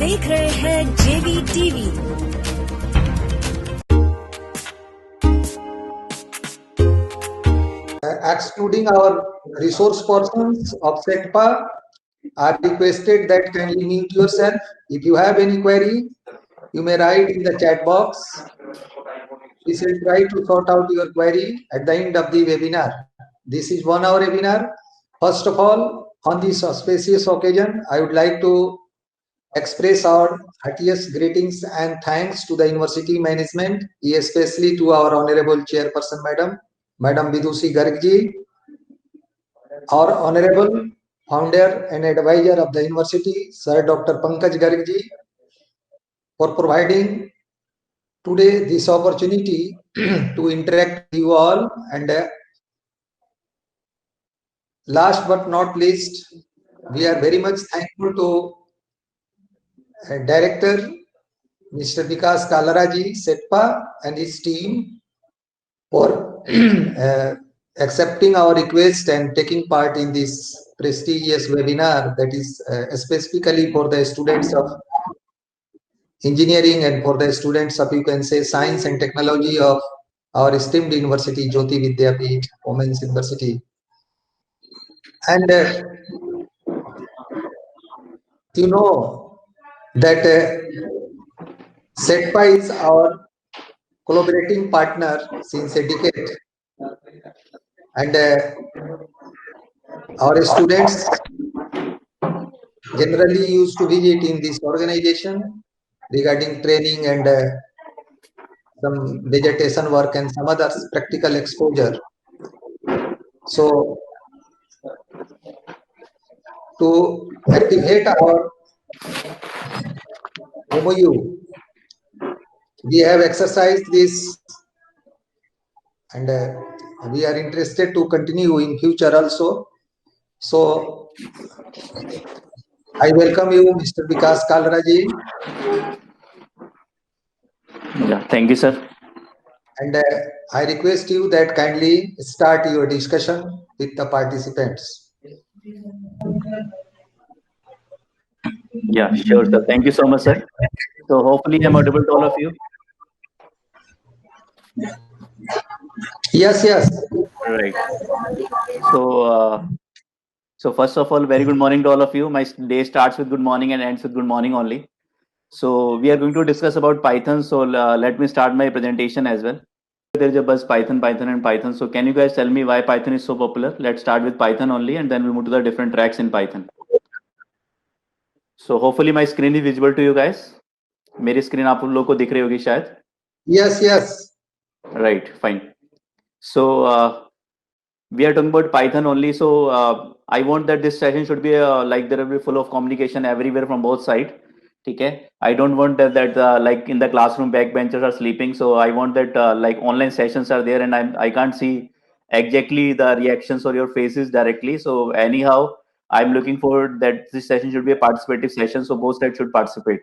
देख रहे हैं जेवी TV. Excluding our resource persons of SETPA are requested that kindly mute yourself. If you have any query, you may write in the chat box. We shall try to sort out your query at the end of the webinar. This is 1 hour webinar. First of all, on this auspicious occasion, I would like to express our heartiest greetings and thanks to the university management, especially to our honorable chairperson, Madam Vidushi Garg ji, our honorable founder and advisor of the university, Sir Dr. Pankaj Garg ji, for providing today this opportunity to interact with you all. And last but not least, we are very much thankful to Director Mr. Vikas Kalaraji, SETPA, and his team for accepting our request and taking part in this prestigious webinar that is specifically for the students of engineering and for the students of, you can say, science and technology of our esteemed university, Jyoti Vidyapeeth Women's University. And you know that SETPA is our collaborating partner since a decade, and our students generally used to visit in this organization regarding training and some vegetation work and some other practical exposure. So to activate our MOU, we have exercised this, and we are interested to continue in future also. So I welcome you, Mr. Vikas Kalaraji. Yeah, thank you, sir. And I request you that kindly start your discussion with the participants. Yeah, sure, sir. Thank you so much, sir. So hopefully I'm audible to all of you. Yes, yes. Right. So first of all, very good morning to all of you. My day starts with good morning and ends with good morning only. So we are going to discuss about Python. So let me start my presentation as well. There is a buzz Python, and Python. So can you guys tell me why Python is so popular? Let's start with Python only, and then we'll move to the different tracks in Python. So hopefully my screen is visible to you guys. मेरी screen आप लोगों को दिख रही होगी शायद. Yes, yes. Right, fine. So we are talking about Python only. So I want that this session should be like there will be full of communication everywhere from both sides. Okay. I don't want that like in the classroom backbenchers are sleeping. So I want that like online sessions are there, and I can't see exactly the reactions or your faces directly. So anyhow, I'm looking forward that this session should be a participative session. So both sides should participate.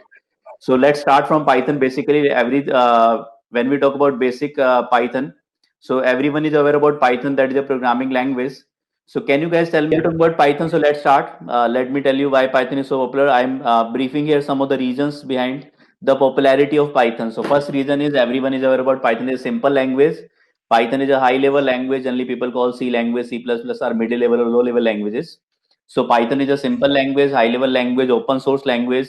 So let's start from Python. Basically, when we talk about basic Python, so everyone is aware about Python, that is a programming language. So can you guys tell me about Python? So let's start. Let me tell you why Python is so popular. I'm briefing here some of the reasons behind the popularity of Python. So first reason is everyone is aware about Python is a simple language. Python is a high level language. Only people call C language, C++ are middle level or low level languages. So Python is a simple language, high level language, open source language.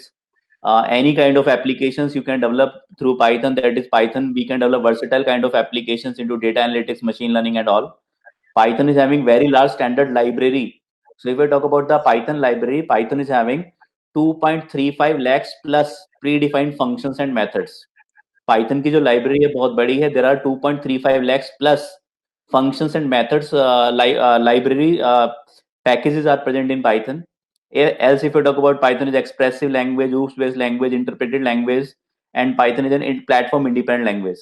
Any kind of applications you can develop through Python, that is Python. We can develop versatile kind of applications into data analytics, machine learning and all. Python is having very large standard library. So if we talk about the Python library, Python is having 2.35 lakhs plus predefined functions and methods. Python की जो library है बहुत बड़ी है. There are 2.35 lakhs plus functions and methods library packages are present in Python. Else if you talk about Python is expressive language, OOPS based language, interpreted language, and Python is a platform independent language.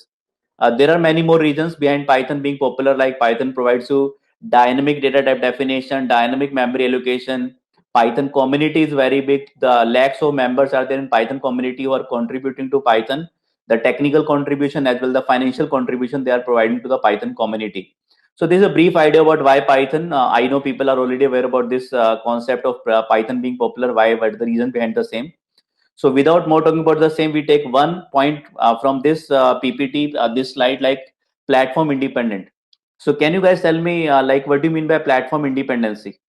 There are many more reasons behind Python being popular, like Python provides you dynamic data type definition, dynamic memory allocation. Python community is very big. The lakhs of members are there in Python community who are contributing to Python. The technical contribution as well the financial contribution they are providing to the Python community. So this is a brief idea about why Python. I know people are already aware about this concept of Python being popular. Why? What the reason behind the same? So without more talking about the same, we take one point from this PPT, this slide, like platform independent. So can you guys tell me like what do you mean by platform independency?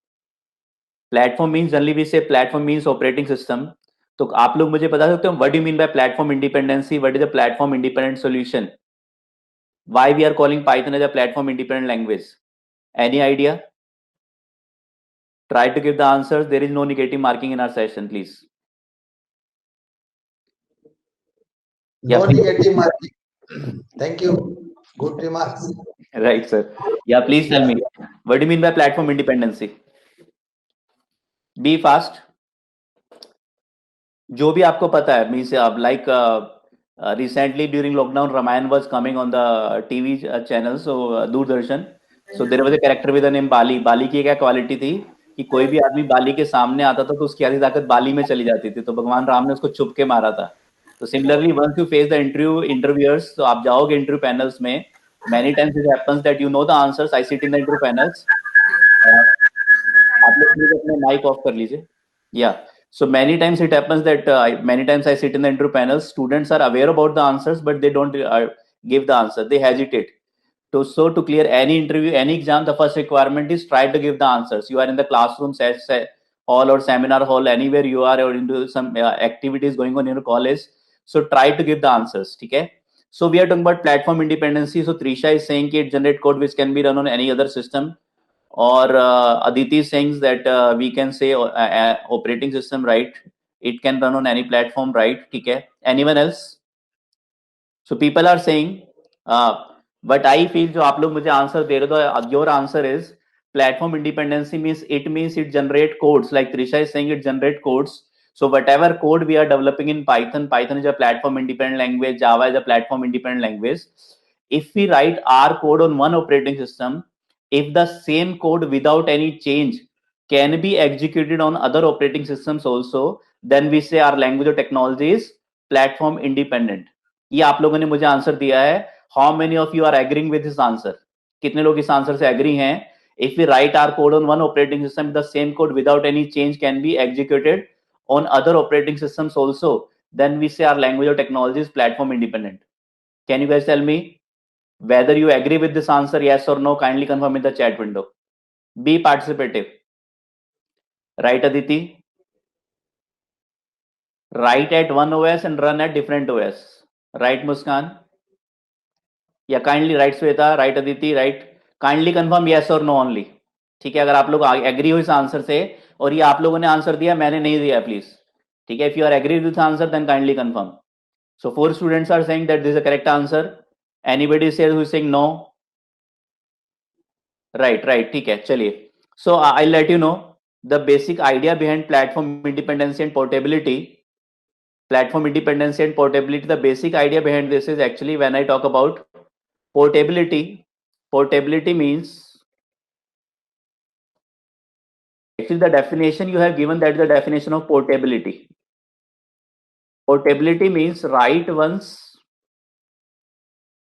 Platform means generally we say platform means operating system. तो आप लोग मुझे बता सकते हो what do you mean by platform independency? What is a platform independent solution? Why we are calling Python as a platform independent language? Any idea? Try to give the answers. There is no negative marking in our session, please. No Yeah, please. negative marking. Thank you. Good remarks. Right, sir. Yeah, please tell me. What do you mean by platform independency? Be fast. जो भी आपको पता है, means like recently during lockdown, Ramayan was coming on the TV channel, so Doordarshan. So there was a character with the name बाली. बाली की क्या quality थी कि कोई भी आदमी बाली के सामने आता था तो उसकी आधी ताकत बाली में चली जाती थी, तो भगवान राम ने उसको छुप के मारा था. तो similarly once you face the interviewers, तो आप जाओगे इंटरव्यू पैनल्स में, many times it happens that you know the answers. I sit in the interview panels. आप लोग प्लीज अपने माइक ऑफ कर लीजिए. Yeah. So many times it happens that many times I sit in the interview panels. Students are aware about the answers, but they don't give the answer. They hesitate. So to clear any interview, any exam, the first requirement is try to give the answers. You are in the classroom, hall or seminar hall, anywhere you are, or into some activities going on in your college. So try to give the answers. Okay. So we are talking about platform independency. So Trisha is saying it generate code which can be run on any other system. Or Aditi is saying that we can say operating system, right? It can run on any platform, right? Okay. Anyone else? So people are saying, but I feel जो आप लोग मुझे answer दे रहे हो, your answer is platform independency means it generate codes. Like Trisha is saying, it generate codes. So whatever code we are developing in Python is a platform independent language. Java is a platform independent language. If we write our code on one operating system, if the same code without any change can be executed on other operating systems also, then we say our language or technology is platform independent. ये आप लोगों ने मुझे answer दिया है. How many of you are agreeing with this answer? कितने लोग इस आंसर से एग्री हैं? If we write our code on one operating system, the same code without any change can be executed on other operating systems also, then we say our language or technology is platform independent. Can you guys tell me whether you agree with this answer? Yes or no? Kindly confirm in the chat window. Be participative. Right, Aditi? Write at one OS and run at different OS. Right, Muskan? या kindly right Shweta, right Aditi, right. Kindly confirm yes और no only. ठीक है, अगर आप लोग agree हो इस answer से, और ये आप लोगों ने आंसर दिया, मैंने नहीं दिया, प्लीज. ठीक है, if you are agree with answer then kindly confirm. So 4 students are saying that this is the correct answer. Anybody who is saying no? Right, right, ठीक है, चलिए. So I let you know the basic idea behind platform independency and portability. Platform independency and portability, the basic idea behind this is actually when I talk about portability means actually the definition you have given, that is the definition of portability. Portability means write once,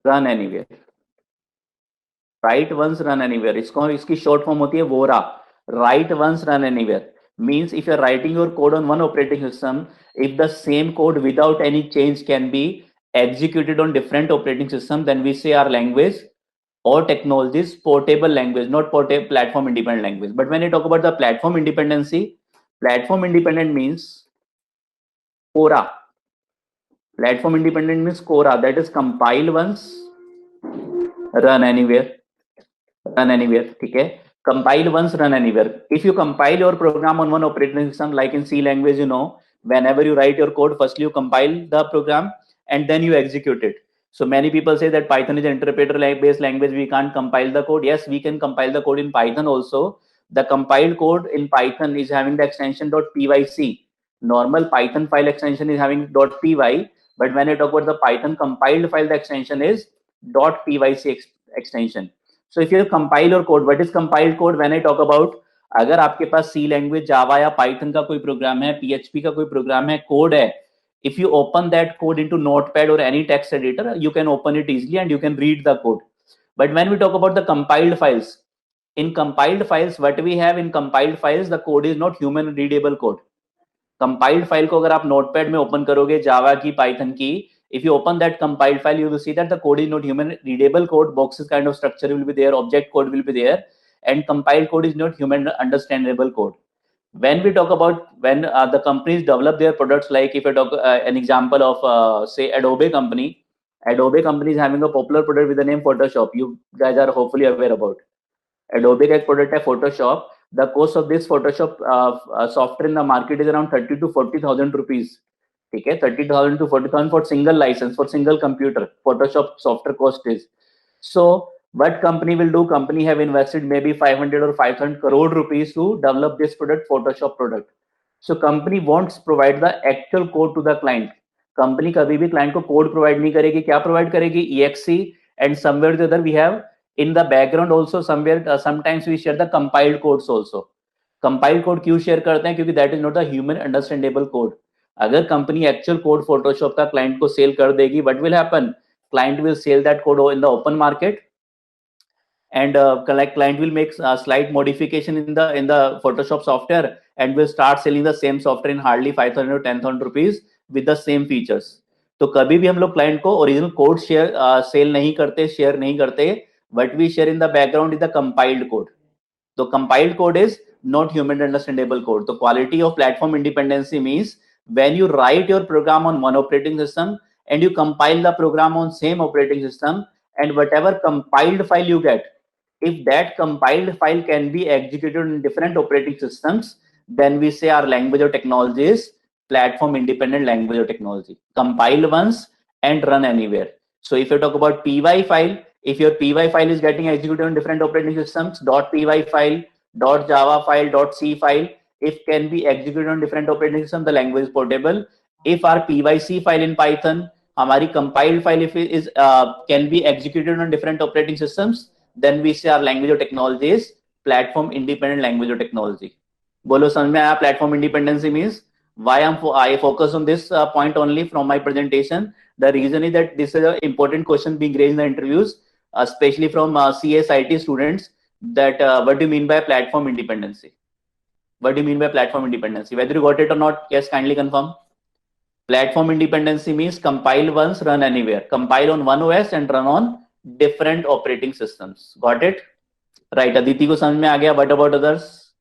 run anywhere. Write once, run anywhere. इसकी short form होती है WORA. Write once, run anywhere. Means if you're writing your code on one operating system, if the same code without any change can be executed on different operating system, then we say our language or technology is portable language, not platform independent language. But when I talk about the platform independency, platform independent means CORA. Platform independent means CORA, that is compile once, run anywhere. Run anywhere. ठीक है, compile once, run anywhere. If you compile your program on one operating system, like in C language, you know, whenever you write your code, firstly you compile the program and then you execute it. So many people say that Python is an interpreter based language, we can't compile the code. Yes, we can compile the code in Python also. The compiled code in Python is having the extension .pyc. Normal Python file extension is having .py, but when I talk about the Python compiled file, the extension is .pyc extension. So if you compile your code, what is compiled code? When I talk about, अगर आपके पास C language, Java या Python का कोई programme है, PHP का कोई programme है, code है, if you open that code into Notepad or any text editor, you can open it easily and you can read the code. But when we talk about the compiled files, in compiled files, what we have in compiled files, the code is not human readable code. Compiled file को अगर आप notepad में open करोगे जावा की, Python की, if you open that compiled file, you will see that the code is not human readable code, boxes kind of structure will be there, object code will be there, and compiled code is not human understandable code. When we talk about when the companies develop their products, like if I talk an example of say Adobe company is having a popular product with the name Photoshop. You guys are hopefully aware about Adobe का एक product है Photoshop. The cost of this Photoshop software in the market is around 30 to 40,000 rupees. ठीक है, 30,000 to 40,000 for single license, for single computer. Photoshop software cost is. So what company will do? Company have invested maybe 500 or 500 crore rupees to develop this product, Photoshop product. So company wants provide the actual code to the client. Company कभी भी client को code provide नहीं करेगी. क्या provide करेगी? EXE, and somewhere the other we have in the background also somewhere sometimes we share the compiled codes also. Compiled code क्यों share करते हैं? क्योंकि that is not a human understandable code. अगर company actual code Photoshop का client को sell कर देगी, what will happen? Client will sell that code in the open market, and client will make a slight modification in the Photoshop software and will start selling the same software in hardly 5,000 or 10,000 rupees with the same features. तो कभी भी हम लोग client को original code cell नहीं करते, share नहीं करते, but we share in the background is the compiled code. तो compiled code is not human understandable code. The quality of platform independency means when you write your program on one operating system and you compile the program on same operating system, and whatever compiled file you get, if that compiled file can be executed in different operating systems, then we say our language or technology is platform independent language or technology. Compile once and run anywhere. So if you talk about py file, if your py file is getting executed on different operating systems, .py file, .java file, .c file, if can be executed on different operating systems, the language is portable. If our pyc file in Python, हमारी compiled file if it is can be executed on different operating systems, then we say our language or technology is platform independent language or technology. बोलो समझ में आया platform independency means? Why I focus on this point only from my presentation? The reason is that this is an important question being raised in the interviews, especially from CSIT students, that what do you mean by platform independency? What do you mean by platform independency? Whether you got it or not, yes, kindly confirm. Platform independency means compile once, run anywhere. Compile on one OS and run on different operating systems. Got it? Right. Aditi को समझ में आ गया. What about others?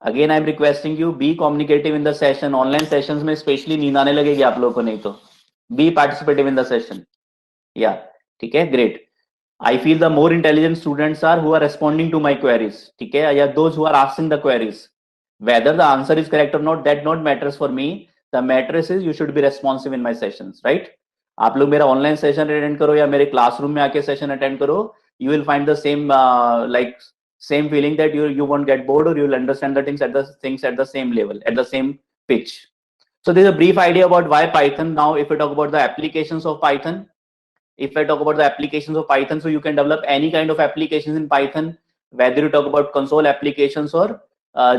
Again, I'm requesting you be communicative in the session. Online sessions में especially नींद आने लगेगी आप लोगों को नहीं तो. Be participative in the session. Yeah. ठीक है. Great. I feel the more intelligent students are who are responding to my queries. ठीक है. Yeah, those who are asking the queries. Whether the answer is correct or not, that not matters for me. The matter is you should be responsive in my sessions, right? आप लोग मेरा online session attend करो या मेरे classroom में आके session attend करो, you will find the same like same feeling that you won't get bored, or you will understand the things at the same level, at the same pitch. So there's a brief idea about why Python. Now if we talk about the applications of Python, so you can develop any kind of applications in Python, whether you talk about console applications or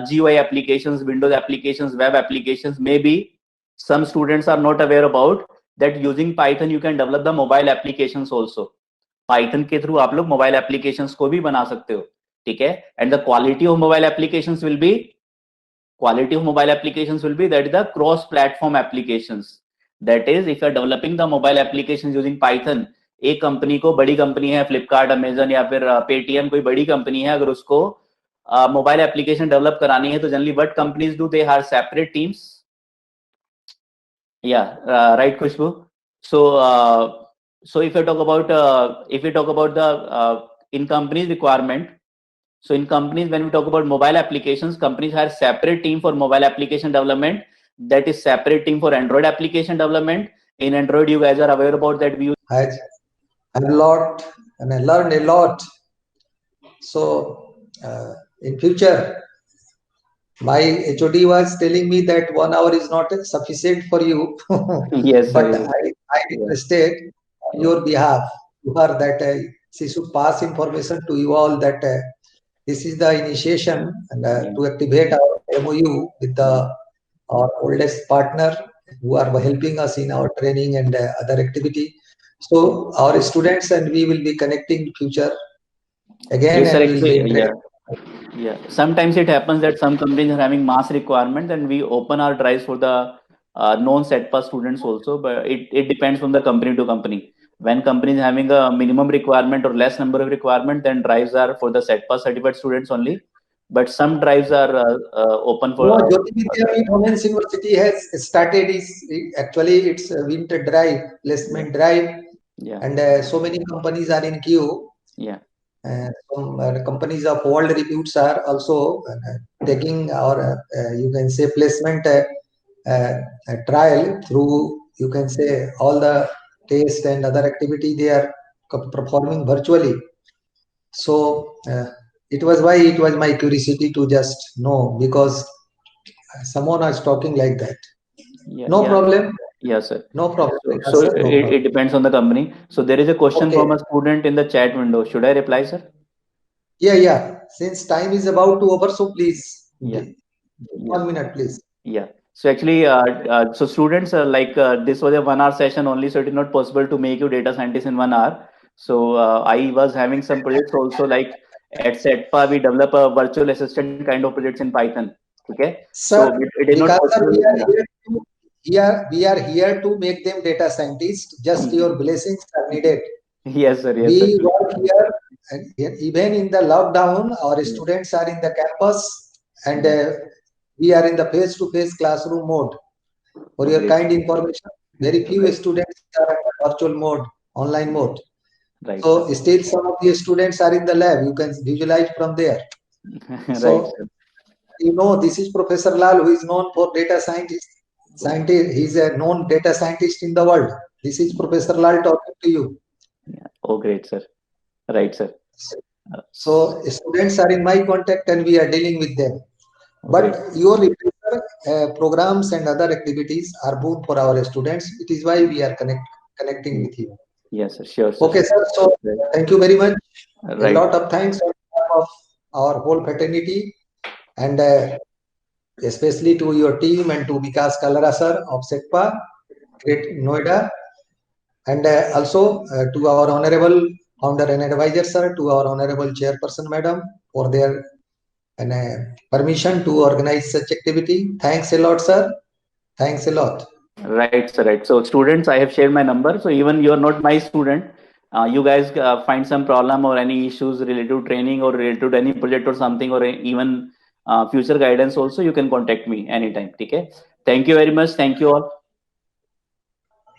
GUI applications, Windows applications, web applications. Maybe some students are not aware about that using Python you can develop the mobile applications also. Python के through आप लोग mobile applications को भी बना सकते हो, ठीक है? And the quality of mobile applications will be that is the cross-platform applications. That is, if you are developing the mobile applications using Python, एक कंपनी को, बड़ी कंपनी है फ्लिपकार्ट, अमेजन या फिर पेटीएम, कोई बड़ी कंपनी है, अगर उसको मोबाइल एप्लीकेशन डेवलप करानी है तो generally what companies do, they have separate teams. या right Khushboo. So if you talk about the in companies requirement, so in companies when we talk about mobile applications, companies have separate team for mobile application development, that is separate team for Android application development. In Android you guys are aware about that we use a lot and I learned a lot. So in future my HOD was telling me that 1 hour is not sufficient for you. Yes, but sir. I requested on your behalf to her that she should pass information to you all that this is the initiation and to activate our MOU with our oldest partner who are helping us in our training and other activity. So our students and we will be connecting in future again, Yes, sir, and we will be yeah. Yeah, sometimes it happens that some companies are having mass requirement, and we open our drives for the non-SETPA students also. But it depends from the company to company. When company is having a minimum requirement or less number of requirement, then drives are for the SETPA certified students only. But some drives are open for. No, Jyoti Vidyapeeth Women's University has started actually it's a winter drive, placement drive, Yeah, and so many companies are in queue. yeah, Some companies of world reputes are also taking our you can say placement trial through you can say all the test and other activity they are performing virtually. So it was my curiosity to just know because someone was talking like that. yeah, No yeah. problem. Yes, sir. No problem. So Sir, no it problem. depends on the company. So there is a question Okay. from a student in the chat window. Should I reply, sir? Yeah. Since time is about to over, so please, Yeah, yeah, 1 minute, please. yeah. So actually, so students, this was a 1 hour session only, so it is not possible to make you data scientist in 1 hour. So I was having some projects also, like at SETPA, we develop a virtual assistant kind of projects in Python. Okay, so Sir, it is not because sir, possible. we are here to make them data scientists. Just your blessings are needed. Yes, sir. Yes, sir. We work here, and even in the lockdown, our Yeah. students are in the campus, and Yeah. we are in the face-to-face classroom mode. For your Great. kind information, very few Right. students are in virtual mode, online mode. Right, sir. So still some of the students are in the lab. You can visualize from there. Right, So sir. you know, this is Professor Lal, who is known for data scientist. He's a known data scientist in the world. This is Professor Lal talking to you. Yeah. Oh, great, sir. Right, sir. So students are in my contact, and we are dealing with them. Great. But your refresher programs and other activities are boon for our students. It is why we are connecting with you. Yes, sir. Sure, sir. Okay, sir. So Right. thank you very much. A Right. lot of thanks on behalf of our whole fraternity, and especially to your team and to Vikas Kalra sir of SETPA, Great Noida, and also to our honorable founder and advisor sir, to our honorable chairperson madam for their and permission to organize such activity. Thanks a lot, sir. Thanks a lot. Right, sir. Right. So, students, I have shared my number. So, even you are not my student, you guys find some problem or any issues related to training or related to any project or something, or even future guidance, also, you can contact me anytime. Okay. Thank you very much. Thank you all.